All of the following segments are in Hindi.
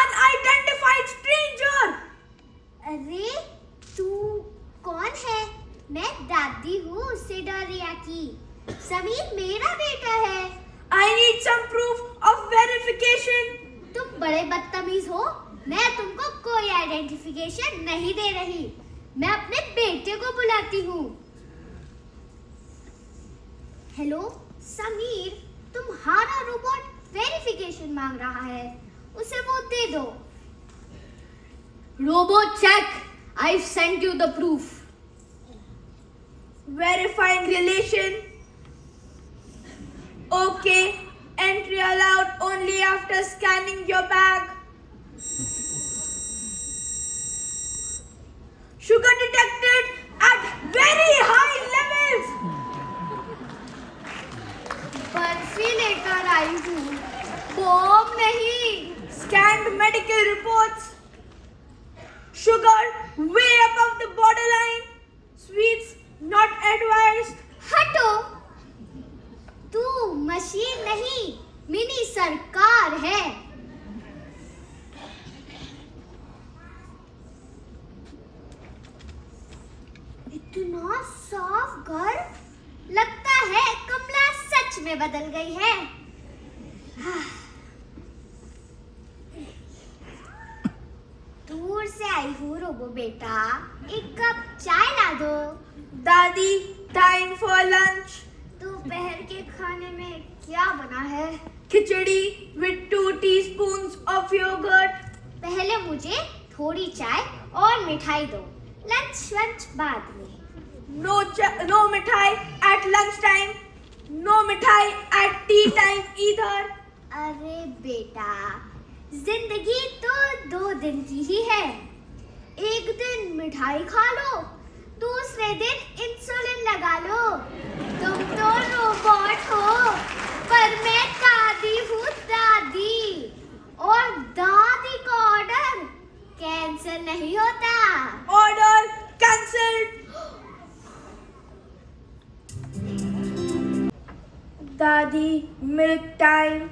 Unidentified stranger. अरे तू कौन है? मैं दादी हूँ सिडोरिया की। समीर मेरा बेटा है। I need some proof of verification. तुम बड़े बदतमीज हो। मैं तुमको कोई आइडेंटिफिकेशन नहीं दे रही। मैं अपने बेटे को बुलाती हूँ। हेलो समीर, तुम्हारा रोबोट वेरिफिकेशन मांग रहा है, उसे वो दे दो। Robot check. I've sent you the proof. Verifying relation. Okay. Entry allowed only after scanning your bag. Sugar detected at very high levels. Barfi लेकर आई हूँ, बॉम नहीं। Scanned medical reports. Sugar way above the borderline. Sweets not advised. हटो, तू मशीन नहीं, मिनी सरकार है। इतना साफ घर, लगता है कमला सच में बदल गई है। दूर से आई हूँ रोबो बेटा, एक कप चाय ला दो। Daddy, time for lunch. दोपहर के खाने में क्या बना है? Khichdi with 2 teaspoons of yogurt. पहले मुझे थोड़ी चाय और मिठाई दो, लंच बाद में। No mithai at lunchtime. No mithai at tea time either. अरे बेटा, जिंदगी तो 2 दिन की ही है। एक दिन मिठाई खा लो, दूसरे दिन इंसुलिन लगा लो। तुम तो रोबोट हो, पर मैं दादी हूँ दादी। और दादी का ऑर्डर कैंसिल नहीं होता। Order cancelled. Daddy, milk time.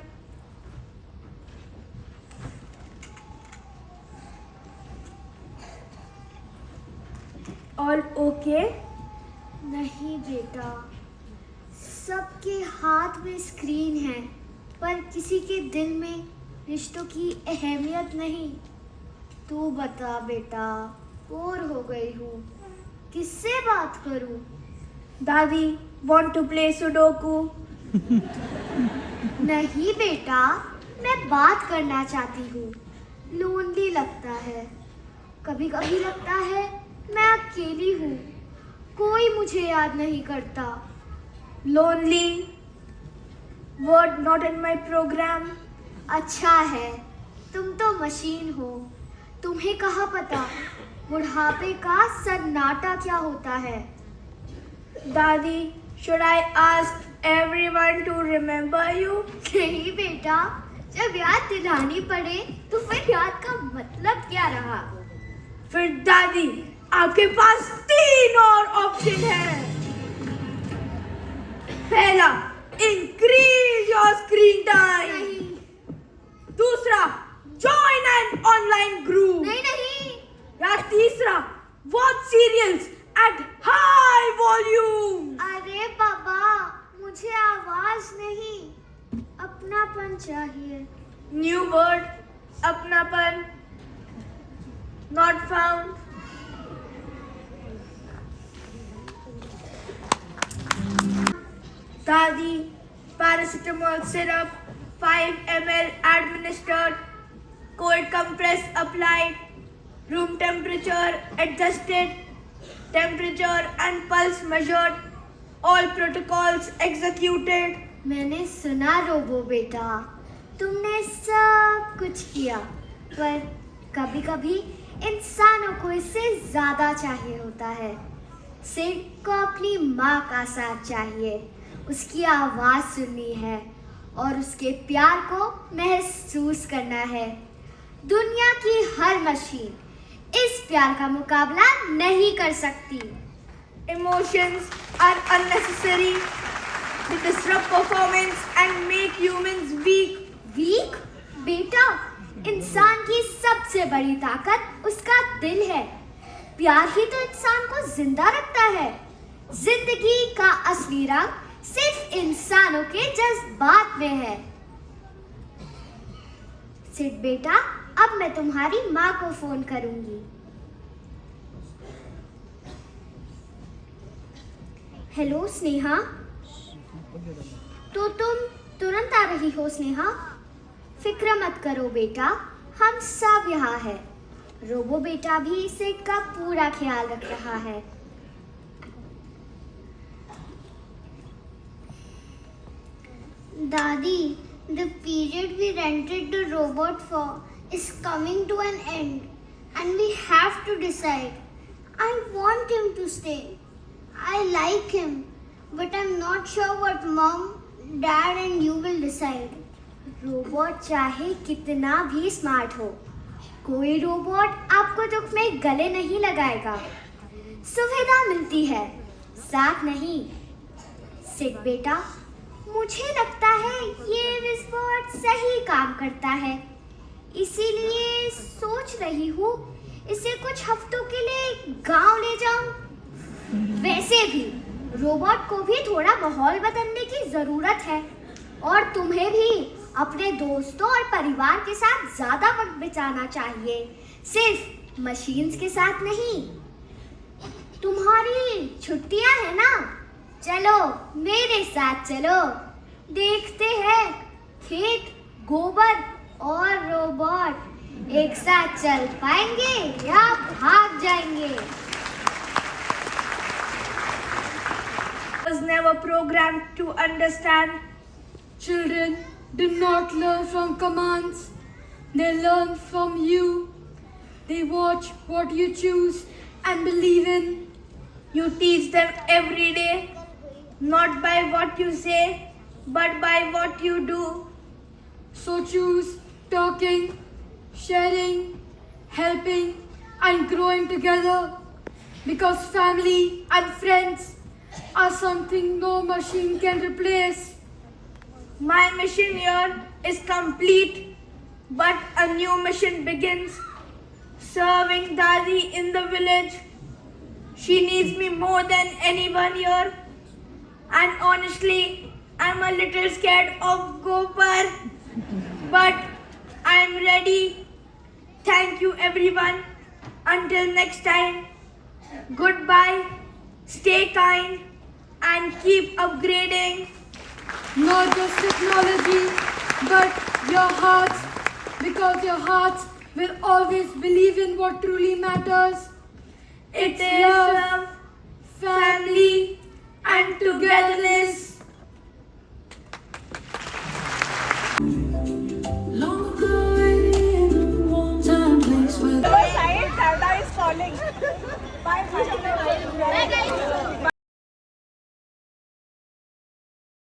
All okay? नहीं बेटा, सबके हाथ में स्क्रीन है, पर किसी के दिल में रिश्तों की अहमियत नहीं। तू बता बेटा, बोर हो गई हूँ, किससे बात करूँ? Daddy, want to play Sudoku? नहीं बेटा, मैं बात करना चाहती हूँ। लोनली लगता है, कभी कभी लगता है मैं अकेली हूँ, कोई मुझे याद नहीं करता। Lonely? Word not in my program. अच्छा है, तुम तो मशीन हो, तुम्हें कहाँ पता बुढ़ापे का सन्नाटा क्या होता है। Daddy, should I ask everyone to remember you? नहीं बेटा, जब याद दिलानी पड़े तो फिर याद का मतलब क्या रहा? फिर दादी, आपके पास 3 और ऑप्शन है। पहला, increase your screen time. नहीं दूसरा, join an online group. नहीं या तीसरा, watch serials at high volume. अरे बाबा, मुझे आवाज नहीं, अपनापन चाहिए। New word, अपनापन, not found. दादी, paracetamol syrup 5 ml administered, cold compress applied, room temperature adjusted, temperature and pulse measured, all protocols executed. मैंने सुना रोबो बेटा, तुमने सब कुछ किया, पर कभी कभी इंसानों को इससे ज्यादा चाहिए होता है। सिड को अपनी माँ का साथ चाहिए, उसकी आवाज सुननी है और उसके प्यार को महसूस करना है। दुनिया की हर मशीन इस प्यार का मुकाबला नहीं कर सकती। Emotions are unnecessary. They disrupt performance and make humans weak. Weak? बेटा, इंसान की सबसे बड़ी ताकत उसका दिल है। प्यार ही तो इंसान को जिंदा रखता है। जिंदगी का असली रंग सिर्फ इंसानों के जज्बात में है। सिड बेटा, अब मैं तुम्हारी माँ को फोन करूंगी। हेलो स्नेहा, तो तुम तुरंत आ रही हो स्नेहा? फिक्र मत करो बेटा, हम सब यहाँ हैं। रोबो बेटा भी सिड का पूरा ख्याल रख रहा है। Daddy, the period we rented the robot for is coming to an end and we have to decide. I want him to stay. I like him, but I'm not sure what Mom, Dad and you will decide. Robot चाहे कितना भी स्मार्ट हो, कोई रोबोट आपको दुख में गले नहीं लगाएगा। सुविधा मिलती है, साथ नहीं। सिड बेटा, मुझे लगता है ये विस्फोट सही काम करता है, इसीलिए सोच रही हूँ इसे कुछ हफ्तों के लिए गांव ले जाऊं। वैसे भी रोबोट को भी थोड़ा माहौल बदलने की जरूरत है, और तुम्हें भी अपने दोस्तों और परिवार के साथ ज्यादा वक्त बिताना चाहिए, सिर्फ मशीन्स के साथ नहीं। तुम्हारी छुट्टियां है ना? चलो मेरे साथ चलो, देखते हैं खेत, गोबर और रोबोट एक साथ चल पाएंगे या भाग जाएंगे। Was never programmed to understand. Children do not learn from commands. They learn from you. They watch what you choose and believe in. You teach them every day, not by what you say, but by what you do. So choose talking, sharing, helping and growing together, because family and friends are something no machine can replace. My mission here is complete, but a new mission begins. Serving Dadi in the village. She needs me more than anyone here. And honestly, I'm a little scared of Gopar. But I'm ready. Thank you everyone. Until next time. Goodbye. Stay kind and keep upgrading. Not just technology, but your hearts, because your hearts will always believe in what truly matters. It is love, family, and togetherness.